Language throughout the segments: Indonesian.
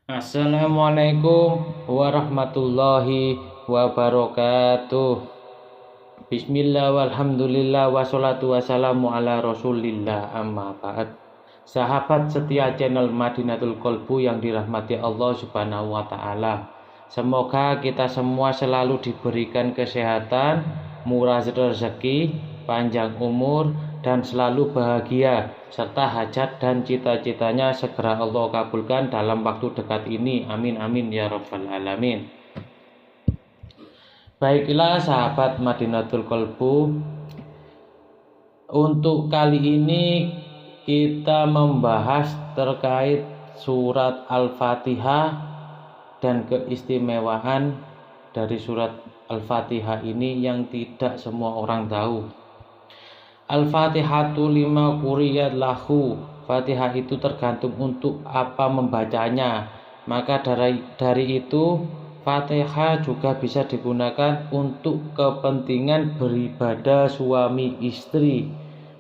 Assalamualaikum warahmatullahi wabarakatuh. Bismillah walhamdulillah wassalatu wassalamu ala rasulillah amma ba'd. Sahabat setia channel Madinatul Qalbu yang dirahmati Allah subhanahu wa ta'ala, semoga kita semua selalu diberikan kesehatan, murah rezeki, panjang umur, dan selalu bahagia, serta hajat dan cita-citanya segera Allah kabulkan dalam waktu dekat ini. Amin amin ya rabbal alamin. Baiklah sahabat Madinatul Qalbu, untuk kali ini kita membahas terkait surat Al-Fatihah dan keistimewaan dari surat Al-Fatihah ini yang tidak semua orang tahu. Al-Fatihatu lima quriyat lahu. Fatihah itu tergantung untuk apa membacanya. Maka dari itu Fatihah juga bisa digunakan untuk kepentingan beribadah suami istri.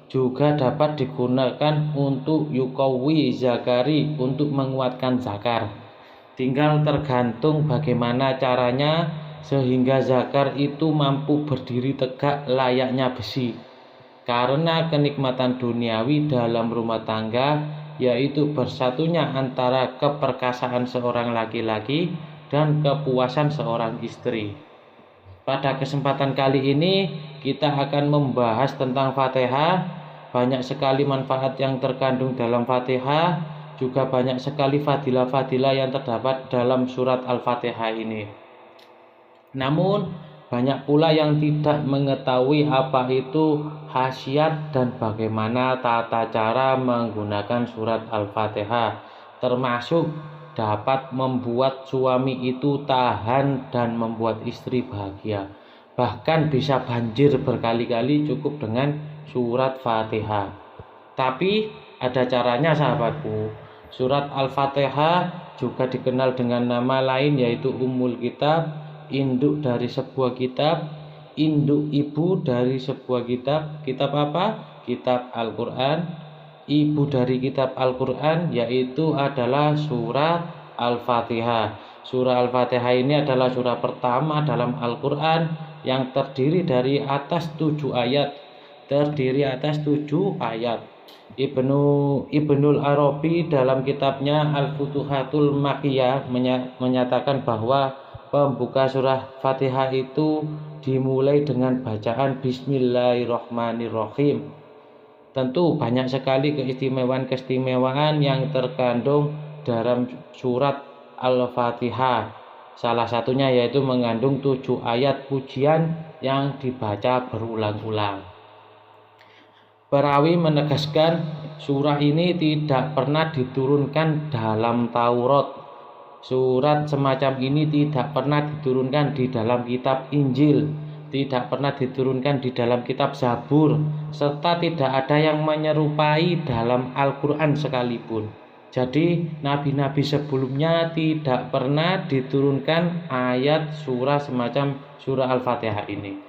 Juga dapat digunakan untuk yukawi zakari, untuk menguatkan zakar. Tinggal tergantung bagaimana caranya sehingga zakar itu mampu berdiri tegak layaknya besi. Karena kenikmatan duniawi dalam rumah tangga, yaitu bersatunya antara keperkasaan seorang laki-laki dan kepuasan seorang istri. Pada kesempatan kali ini kita akan membahas tentang Fatihah. Banyak sekali manfaat yang terkandung dalam Fatihah, juga banyak sekali fadilah-fadilah yang terdapat dalam surat Al-Fatihah ini. Namun banyak pula yang tidak mengetahui apa itu khasiat dan bagaimana tata cara menggunakan surat Al-Fatihah, termasuk dapat membuat suami itu tahan dan membuat istri bahagia. Bahkan bisa banjir berkali-kali cukup dengan surat Fatihah. Tapi ada caranya sahabatku. Surat Al-Fatihah juga dikenal dengan nama lain yaitu Ummul Kitab, induk dari sebuah kitab, induk ibu dari sebuah kitab. Kitab apa? Kitab Al-Quran. Ibu dari kitab Al-Quran yaitu adalah surah Al-Fatihah. Surah Al-Fatihah ini adalah surah pertama dalam Al-Quran yang terdiri dari atas 7 ayat. Ibnul Arabi dalam kitabnya Al-Futuhatul Makkiyah menyatakan bahwa pembuka surah Fatihah itu dimulai dengan bacaan Bismillahirrahmanirrahim. Tentu banyak sekali keistimewaan yang terkandung dalam surat Al-Fatihah. Salah satunya yaitu mengandung 7 ayat pujian yang dibaca berulang-ulang. Perawi menegaskan surah ini tidak pernah diturunkan dalam Taurat. Surat semacam ini tidak pernah diturunkan di dalam kitab Injil, tidak pernah diturunkan di dalam kitab Zabur, serta tidak ada yang menyerupai dalam Al-Quran sekalipun. Jadi nabi-nabi sebelumnya tidak pernah diturunkan ayat surah semacam surah Al-Fatihah ini.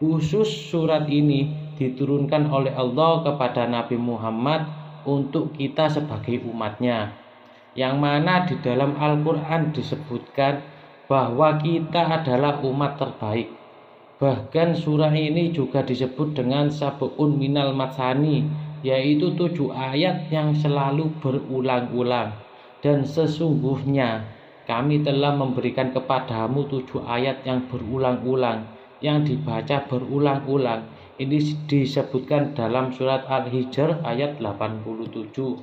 Khusus surat ini diturunkan oleh Allah kepada Nabi Muhammad untuk kita sebagai umatnya, yang mana di dalam Al-Quran disebutkan bahwa kita adalah umat terbaik. Bahkan surah ini juga disebut dengan sab'un minal matsani, yaitu 7 ayat yang selalu berulang-ulang. Dan sesungguhnya kami telah memberikan kepadamu 7 ayat yang berulang-ulang, yang dibaca berulang-ulang. Ini disebutkan dalam surat Al-Hijr ayat 87.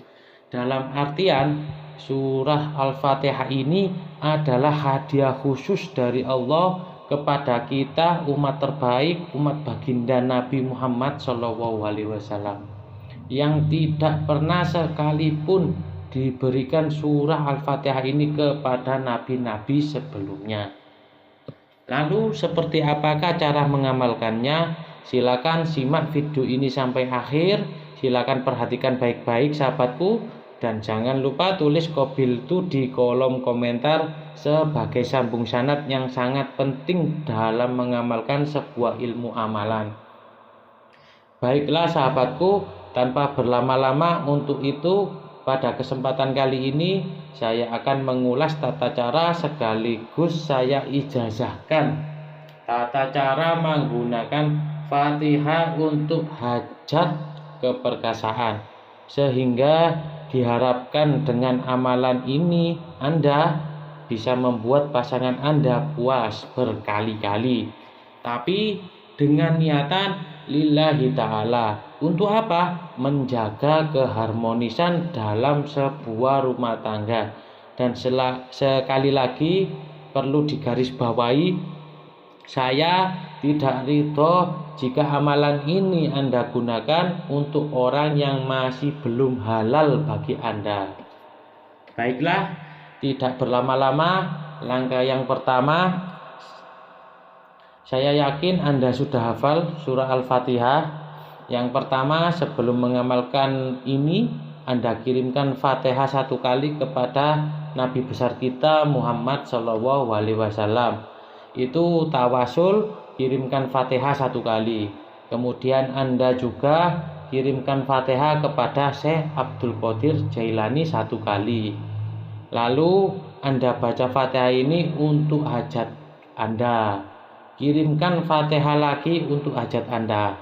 Dalam artian surah Al-Fatihah ini adalah hadiah khusus dari Allah kepada kita umat terbaik, umat baginda Nabi Muhammad SAW, yang tidak pernah sekalipun diberikan surah Al-Fatihah ini kepada nabi-nabi sebelumnya. Lalu seperti apakah cara mengamalkannya? Silakan simak video ini sampai akhir. Silakan perhatikan baik-baik sahabatku. Dan jangan lupa tulis qabiltu di kolom komentar sebagai sambung sanad yang sangat penting dalam mengamalkan sebuah ilmu amalan. Baiklah sahabatku, tanpa berlama-lama untuk itu pada kesempatan kali ini saya akan mengulas tata cara sekaligus saya ijazahkan tata cara menggunakan Fatihah untuk hajat keperkasaan, sehingga diharapkan dengan amalan ini Anda bisa membuat pasangan Anda puas berkali-kali, tapi dengan niatan lillahi ta'ala. Untuk apa? Menjaga keharmonisan dalam sebuah rumah tangga. Dan sekali lagi perlu digarisbawahi, saya tidak ridho jika amalan ini Anda gunakan untuk orang yang masih belum halal bagi Anda. Baiklah, tidak berlama-lama, langkah yang pertama, saya yakin Anda sudah hafal surah Al-Fatihah. Yang pertama, sebelum mengamalkan ini, Anda kirimkan Fatihah 1 kali kepada Nabi besar kita Muhammad SAW. Itu tawasul, kirimkan Fatihah 1 kali. Kemudian Anda juga kirimkan Fatihah kepada Syekh Abdul Qadir Jailani 1 kali. Lalu Anda baca Fatihah ini untuk hajat Anda. Kirimkan Fatihah lagi untuk hajat Anda.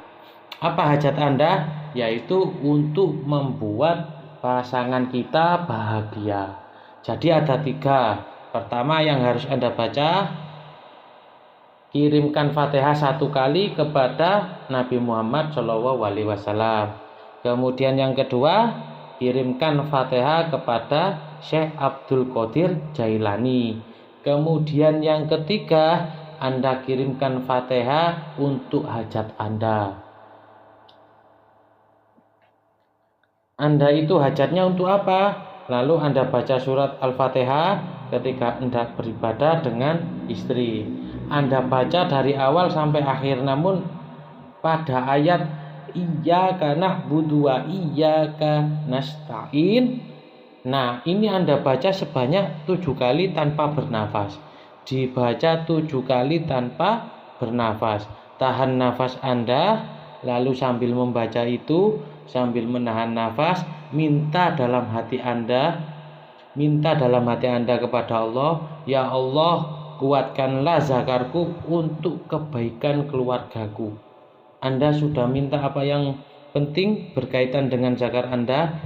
Apa hajat Anda? Yaitu untuk membuat pasangan kita bahagia. Jadi ada 3. Pertama yang harus Anda baca, kirimkan Fatihah 1 kali kepada Nabi Muhammad SAW. Kemudian yang kedua, kirimkan Fatihah kepada Syekh Abdul Qadir Jailani. Kemudian yang ketiga, Anda kirimkan Fatihah untuk hajat Anda. Anda itu hajatnya untuk apa? Lalu Anda baca surat Al-Fatihah ketika Anda beribadah dengan istri. Anda baca dari awal sampai akhir, namun pada ayat iyyaka na'budu wa iyyaka nasta'in, nah ini Anda baca sebanyak 7 kali tanpa bernafas. Dibaca 7 kali tanpa bernafas. Tahan nafas Anda, lalu sambil membaca itu, sambil menahan nafas, minta dalam hati Anda kepada Allah, ya Allah, kuatkanlah zakarku untuk kebaikan keluargaku. Anda sudah minta apa yang penting berkaitan dengan zakar Anda.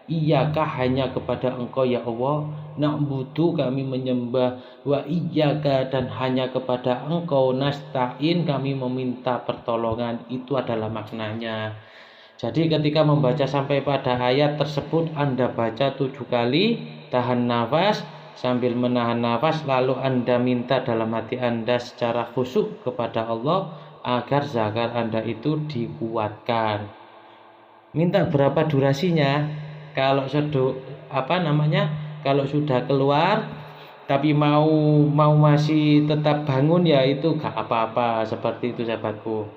Iyaka hanya kepada Engkau ya Allah, na'budu kami menyembah, wa iyaka dan hanya kepada Engkau nasta'in kami meminta pertolongan. Itu adalah maknanya. Jadi ketika membaca sampai pada ayat tersebut, Anda baca 7 kali, tahan nafas, sambil menahan nafas, lalu Anda minta dalam hati Anda secara khusyuk kepada Allah agar zakar Anda itu dikuatkan. Minta berapa durasinya? Kalau kalau sudah keluar tapi mau masih tetap bangun, ya itu gak apa-apa. Seperti itu sahabatku.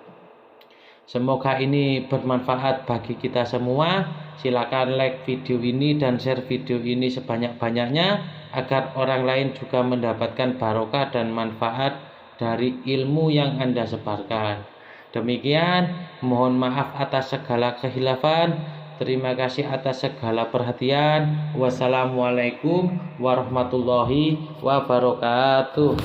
Semoga ini bermanfaat bagi kita semua. Silakan like video ini dan share video ini sebanyak-banyaknya agar orang lain juga mendapatkan barokah dan manfaat dari ilmu yang Anda sebarkan. Demikian, mohon maaf atas segala khilafan. Terima kasih atas segala perhatian. Wassalamualaikum warahmatullahi wabarakatuh.